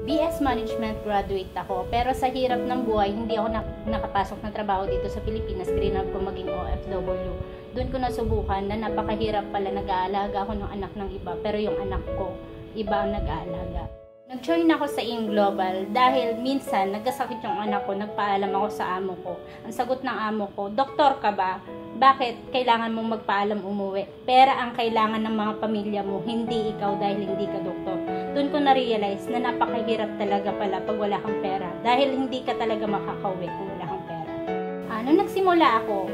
BS Management graduate ako, pero sa hirap ng buhay, hindi ako nakapasok ng trabaho dito sa Pilipinas. Grinab ko maging OFW. Doon ko nasubukan na napakahirap pala, nag-aalaga ako ng anak ng iba, pero yung anak ko, iba ang nag-aalaga. Nag-join ako sa AIM Global dahil minsan nagkasakit yung anak ko, nagpaalam ako sa amo ko. Ang sagot ng amo ko, "Doktor ka ba? Bakit kailangan mong magpaalam umuwi? Pera ang kailangan ng mga pamilya mo, hindi ikaw dahil hindi ka doktor." Doon ko na-realize na napakahirap talaga pala pag wala kang pera dahil hindi ka talaga makakauwi kung wala kang pera. Nung nagsimula ako,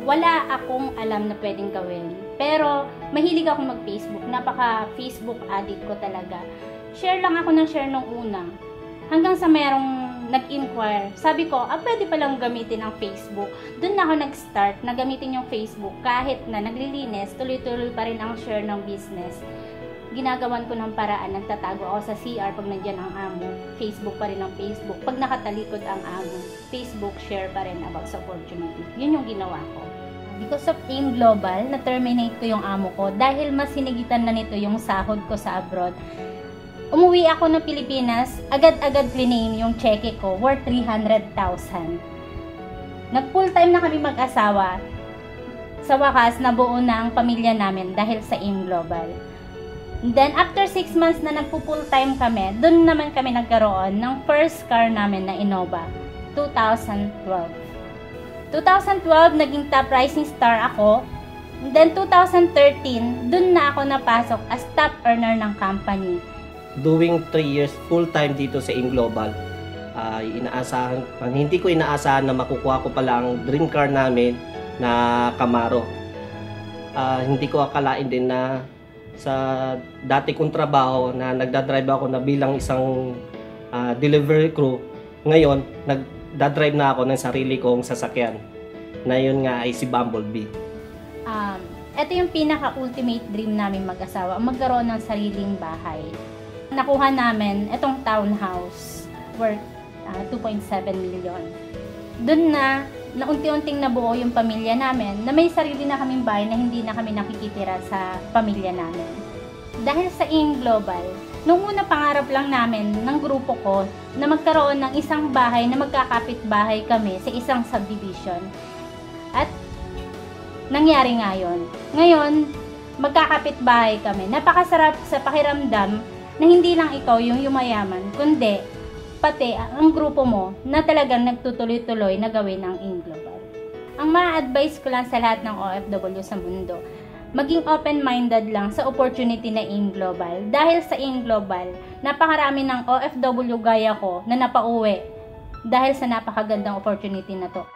wala akong alam na pwedeng gawin. Pero mahilig ako mag-Facebook, napaka-Facebook addict ko talaga. Share lang ako ng share nung una. Hanggang sa mayroong nag-inquire, sabi ko, pwede palang gamitin ang Facebook. Doon na ako nag-start na gamitin yung Facebook kahit na naglilinis, tuloy-tuloy pa rin ang share ng business. Ginagawan ko ng paraan, nagtatago ako sa CR pag nandiyan ang amo, Facebook pa rin ang Facebook. Pag nakatalikod ang amo, Facebook share pa rin about sa opportunity. Yun yung ginawa ko. Because of AIM Global, na-terminate ko yung amo ko dahil mas sinigitan na nito yung sahod ko sa abroad. Umuwi ako ng Pilipinas, agad-agad claim yung cheque ko worth 300,000. Nag-full time na kami mag-asawa. Sa wakas, nabuo na ang pamilya namin dahil sa AIM Global. Then, after 6 months na nagpo-full time kami, dun naman kami nagkaroon ng first car namin na Innova, 2012. 2012, naging top rising star ako. Then, 2013, dun na ako napasok as top earner ng company. Doing 3 years full-time dito sa AIM Global, hindi ko inaasahan na makukuha ko pala ang dream car namin na Camaro. Hindi ko akalain din na sa dati kong trabaho na nagdadrive ako na bilang isang delivery crew, ngayon nagdadrive na ako ng sarili kong sasakyan, na yun nga ay si Bumblebee. Ito yung pinaka-ultimate dream namin mag-asawa, magkaroon ng sariling bahay. Nakuha namin itong townhouse worth 2.7 million. Doon na unti-unting nabuo yung pamilya namin, na may sarili na kaming bahay na hindi na kami nakikitira sa pamilya namin. Dahil sa AIM Global, nung una pangarap lang namin ng grupo ko na magkaroon ng isang bahay na magkakapit-bahay kami sa isang subdivision. At nangyari nga yun. Ngayon, magkakapit-bahay kami. Napakasarap sa pakiramdam na hindi lang ikaw yung yumayaman, kundi pati ang grupo mo na talagang nagtutuloy-tuloy na gawin ang AIM Global. Ang ma-advise ko lang sa lahat ng OFW sa mundo, maging open-minded lang sa opportunity na AIM Global. Dahil sa AIM Global, napakarami ng OFW gaya ko na napauwi dahil sa napakagandang opportunity na to.